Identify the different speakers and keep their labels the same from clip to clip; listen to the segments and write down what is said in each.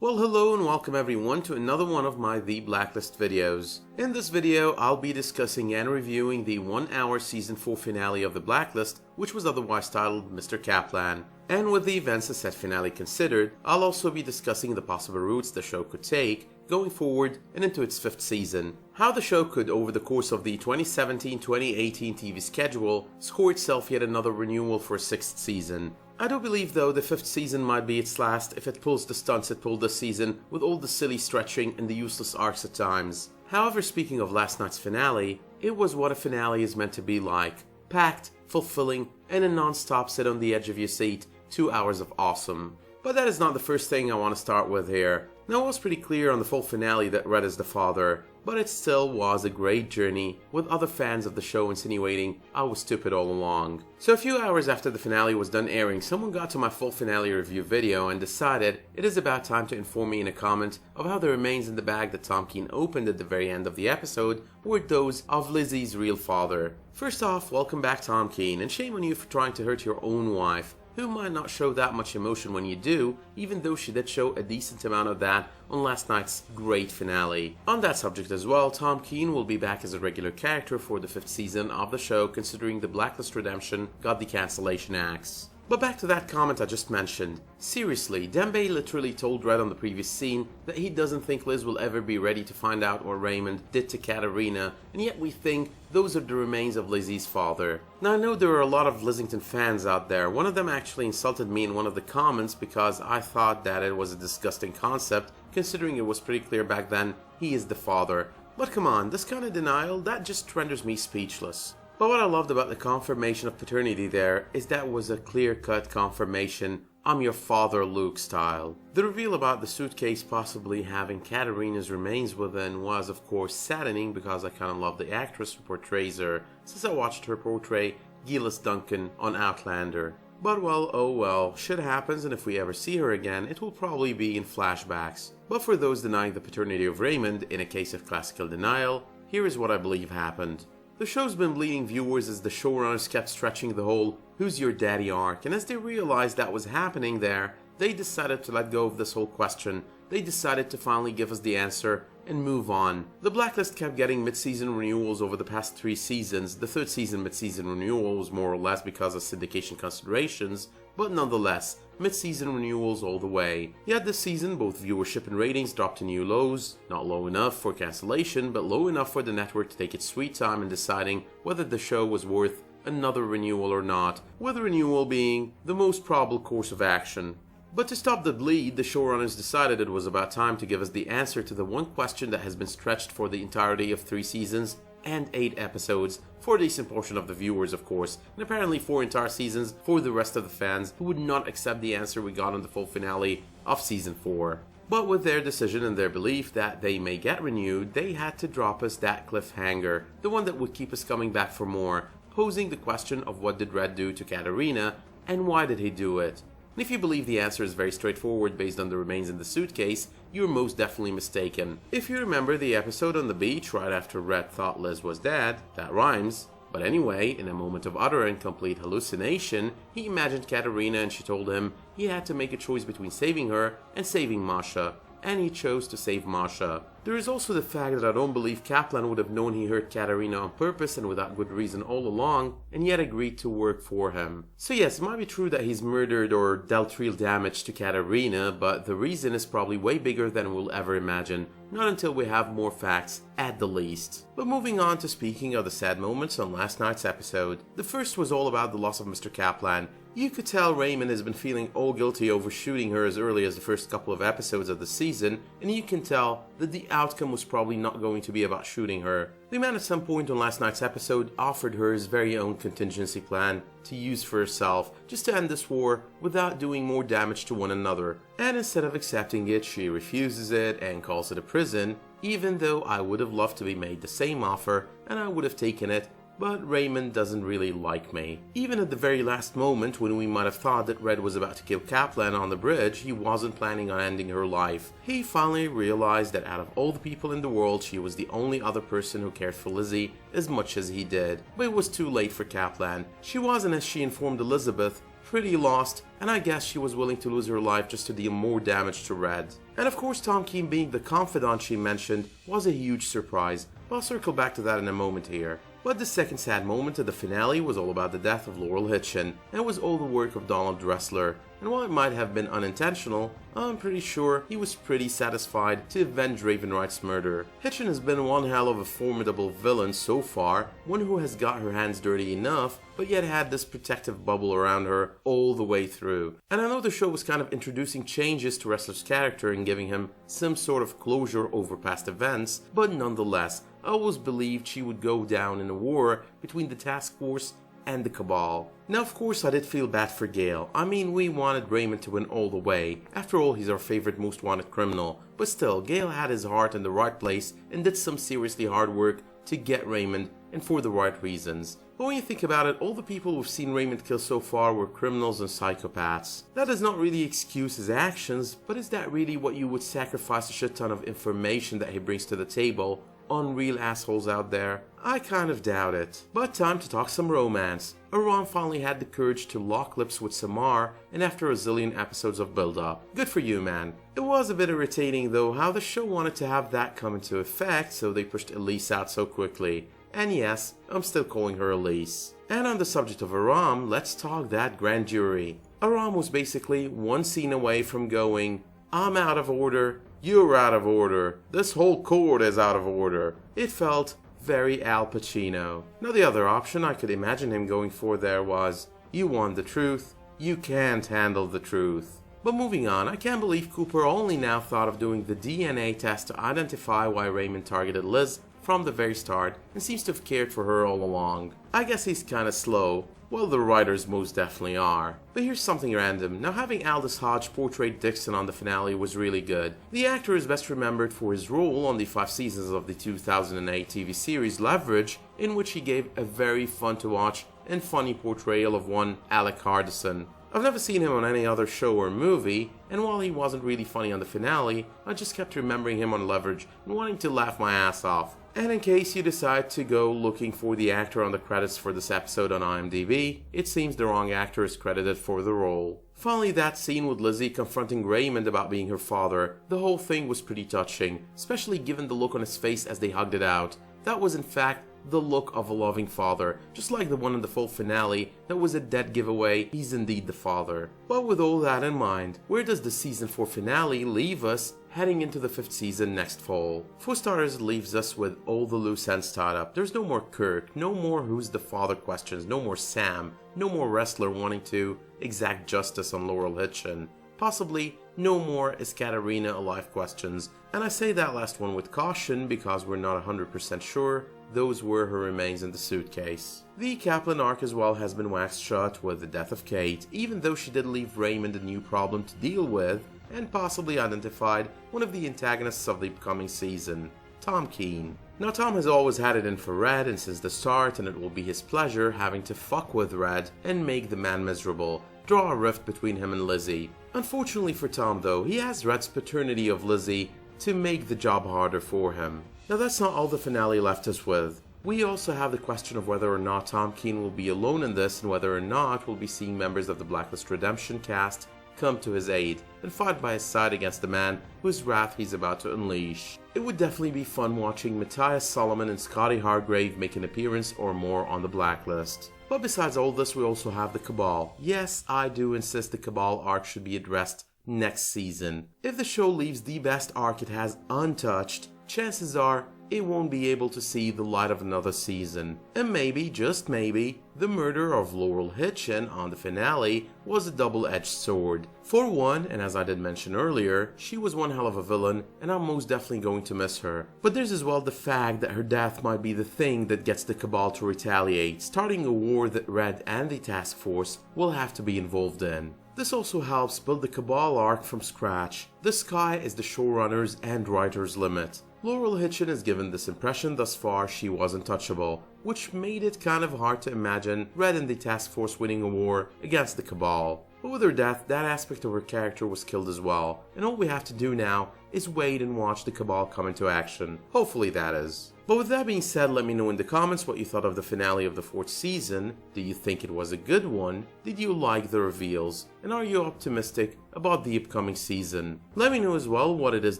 Speaker 1: Well, hello and welcome everyone to another one of my The Blacklist videos. In this video, I'll be discussing and reviewing the 1-hour Season 4 finale of The Blacklist, which was otherwise titled Mr. Kaplan. And with the events and set finale considered, I'll also be discussing the possible routes the show could take going forward and into its 5th season. How the show could, over the course of the 2017-2018 TV schedule, score itself yet another renewal for a 6th season. I do believe though the 5th season might be its last if it pulls the stunts it pulled this season with all the silly stretching and the useless arcs at times. However, speaking of last night's finale, it was what a finale is meant to be like. Packed, fulfilling, and a non-stop sit on the edge of your seat, 2 hours of awesome. But that is not the first thing I want to start with here. Now, it was pretty clear on the full finale that Red is the father, but it still was a great journey, with other fans of the show insinuating I was stupid all along. So a few hours after the finale was done airing, someone got to my full finale review video and decided it is about time to inform me in a comment of how the remains in the bag that Tom Keen opened at the very end of the episode were those of Lizzie's real father. First off, welcome back Tom Keen, and shame on you for trying to hurt your own wife, who might not show that much emotion when you do, even though she did show a decent amount of that on last night's great finale. On that subject as well, Tom Keen will be back as a regular character for the 5th season of the show, considering the Blacklist redemption got the cancellation axe. But back to that comment I just mentioned. Seriously, Dembe literally told Red on the previous scene that he doesn't think Liz will ever be ready to find out what Raymond did to Katarina, and yet we think those are the remains of Lizzie's father. Now I know there are a lot of Reddington fans out there. One of them actually insulted me in one of the comments because I thought that it was a disgusting concept, considering it was pretty clear back then he is the father. But come on, this kind of denial, that just renders me speechless. But what I loved about the confirmation of paternity there is that was a clear-cut confirmation, I'm your father Luke style. The reveal about the suitcase possibly having Katarina's remains within was of course saddening because I kinda love the actress who portrays her since I watched her portray Gillis Duncan on Outlander. But well, oh well, shit happens, and if we ever see her again, it will probably be in flashbacks. But for those denying the paternity of Raymond in a case of classical denial, here is what I believe happened. The show's been bleeding viewers as the showrunners kept stretching the whole "who's your daddy" arc, and as they realized that was happening there, they decided to let go of this whole question. They decided to finally give us the answer and move on. The Blacklist kept getting mid-season renewals over the past 3 seasons. The 3rd season mid-season renewal was more or less because of syndication considerations, but nonetheless, mid-season renewals all the way. Yet this season, both viewership and ratings dropped to new lows, not low enough for cancellation, but low enough for the network to take its sweet time in deciding whether the show was worth another renewal or not, with renewal being the most probable course of action. But to stop the bleed, the showrunners decided it was about time to give us the answer to the one question that has been stretched for the entirety of 3 seasons and 8 episodes, for a decent portion of the viewers of course, and apparently 4 entire seasons for the rest of the fans who would not accept the answer we got on the full finale of Season 4. But with their decision and their belief that they may get renewed, they had to drop us that cliffhanger, the one that would keep us coming back for more, posing the question of what did Red do to Katarina, and why did he do it? And if you believe the answer is very straightforward based on the remains in the suitcase, you're most definitely mistaken. If you remember the episode on the beach right after Red thought Liz was dead, that rhymes. But anyway, in a moment of utter and complete hallucination, he imagined Katarina and she told him he had to make a choice between saving her and saving Masha. And he chose to save Masha. There is also the fact that I don't believe Kaplan would have known he hurt Katarina on purpose and without good reason all along, and yet agreed to work for him. So yes, it might be true that he's murdered or dealt real damage to Katarina, but the reason is probably way bigger than we'll ever imagine, not until we have more facts at the least. But moving on to speaking of the sad moments on last night's episode, the first was all about the loss of Mr. Kaplan. You could tell Raymond has been feeling all guilty over shooting her as early as the first couple of episodes of the season, and you can tell that the outcome was probably not going to be about shooting her. The man at some point on last night's episode offered her his very own contingency plan to use for herself, just to end this war without doing more damage to one another. And instead of accepting it, she refuses it and calls it a prison, even though I would have loved to be made the same offer and I would have taken it. But Raymond doesn't really like me. Even at the very last moment when we might have thought that Red was about to kill Kaplan on the bridge, he wasn't planning on ending her life. He finally realized that out of all the people in the world, she was the only other person who cared for Lizzie as much as he did. But it was too late for Kaplan. She wasn't, as she informed Elizabeth, pretty lost, and I guess she was willing to lose her life just to deal more damage to Red. And of course, Tom Keen being the confidant she mentioned was a huge surprise, but I'll circle back to that in a moment here. But the second sad moment of the finale was all about the death of Laurel Hitchin, and it was all the work of Donald Dressler. And while it might have been unintentional, I'm pretty sure he was pretty satisfied to avenge Raven Wright's murder. Hitchin has been one hell of a formidable villain so far, one who has got her hands dirty enough, but yet had this protective bubble around her all the way through. And I know the show was kind of introducing changes to Ressler's character and giving him some sort of closure over past events, but nonetheless, I always believed she would go down in a war between the task force and the Cabal. Now of course I did feel bad for Gale. I mean, we wanted Raymond to win all the way. After all, he's our favorite most wanted criminal. But still, Gale had his heart in the right place and did some seriously hard work to get Raymond, and for the right reasons. But when you think about it, all the people we've seen Raymond kill so far were criminals and psychopaths. That does not really excuse his actions, but is that really what you would sacrifice a shit ton of information that he brings to the table on real assholes out there? I kind of doubt it. But time to talk some romance. Aram finally had the courage to lock lips with Samar, and after a zillion episodes of build-up. Good for you, man. It was a bit irritating though how the show wanted to have that come into effect, so they pushed Elise out so quickly. And yes, I'm still calling her Elise. And on the subject of Aram, let's talk that grand jury. Aram was basically one scene away from going, "I'm out of order, you're out of order, this whole court is out of order." It felt very Al Pacino. Now the other option I could imagine him going for there was, "You want the truth, you can't handle the truth." But moving on, I can't believe Cooper only now thought of doing the DNA test to identify why Raymond targeted Liz from the very start and seems to have cared for her all along. I guess he's kinda slow. Well, the writers most definitely are. But here's something random. Now, having Aldous Hodge portray Dixon on the finale was really good. The actor is best remembered for his role on the 5 seasons of the 2008 TV series Leverage, in which he gave a very fun to watch and funny portrayal of one Alec Hardison. I've never seen him on any other show or movie, and while he wasn't really funny on the finale, I just kept remembering him on Leverage and wanting to laugh my ass off. And in case you decide to go looking for the actor on the credits for this episode on IMDb, it seems the wrong actor is credited for the role. Finally, that scene with Lizzie confronting Raymond about being her father, the whole thing was pretty touching, especially given the look on his face as they hugged it out. That was in fact the look of a loving father, just like the one in the full finale that was a dead giveaway he's indeed the father. But with all that in mind, where does the season 4 finale leave us heading into the 5th season next fall? For starters, it leaves us with all the loose ends tied up. There's no more Kirk, no more who's the father questions, no more Sam, no more Ressler wanting to exact justice on Laurel Hitchin. Possibly no more is Katarina alive questions, and I say that last one with caution because we're not 100% sure those were her remains in the suitcase. The Kaplan arc as well has been waxed shut with the death of Kate, even though she did leave Raymond a new problem to deal with and possibly identified one of the antagonists of the upcoming season, Tom Keen. Now Tom has always had it in for Red and since the start, and it will be his pleasure having to fuck with Red and make the man miserable, draw a rift between him and Lizzie. Unfortunately for Tom though, he has Red's paternity of Lizzie to make the job harder for him. Now that's not all the finale left us with. We also have the question of whether or not Tom Keen will be alone in this and whether or not we'll be seeing members of the Blacklist Redemption cast come to his aid and fight by his side against the man whose wrath he's about to unleash. It would definitely be fun watching Matthias Solomon and Scotty Hargrave make an appearance or more on the Blacklist. But besides all this, we also have the Cabal. Yes, I do insist the Cabal arc should be addressed next season. If the show leaves the best arc it has untouched, chances are it won't be able to see the light of another season. And maybe, just maybe, the murder of Laurel Hitchin on the finale was a double-edged sword. For one, and as I did mention earlier, she was one hell of a villain and I'm most definitely going to miss her. But there's as well the fact that her death might be the thing that gets the Cabal to retaliate, starting a war that Red and the task force will have to be involved in. This also helps build the Cabal arc from scratch. The sky is the showrunners and writers' limit. Laurel Hitchin is given this impression thus far she was untouchable, which made it kind of hard to imagine Red and the task force winning a war against the Cabal. But with her death, that aspect of her character was killed as well, and all we have to do now is wait and watch the Cabal come into action. Hopefully that is. But with that being said, let me know in the comments what you thought of the finale of the 4th season. Did you think it was a good one? Did you like the reveals? And are you optimistic about the upcoming season? Let me know as well what it is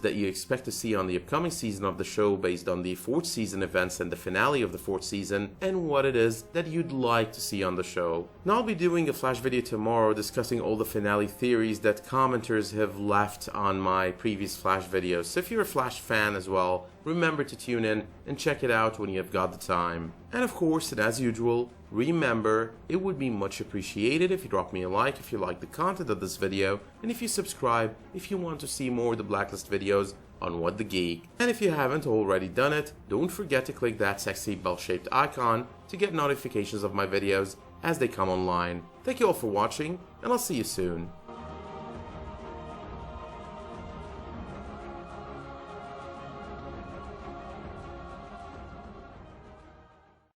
Speaker 1: that you expect to see on the upcoming season of the show based on the 4th season events and the finale of the 4th season, and what it is that you'd like to see on the show. Now I'll be doing a flash video tomorrow discussing all the finale theories that commenters have left on my previous flash videos. So if you're a Flash fan as well, remember to tune in and check it out when you have got the time. And of course, and as usual, remember, it would be much appreciated if you drop me a like if you like the content of this video, and if you subscribe if you want to see more of the Blacklist videos on What the Geek. And if you haven't already done it, don't forget to click that sexy bell-shaped icon to get notifications of my videos as they come online. Thank you all for watching, and I'll see you soon.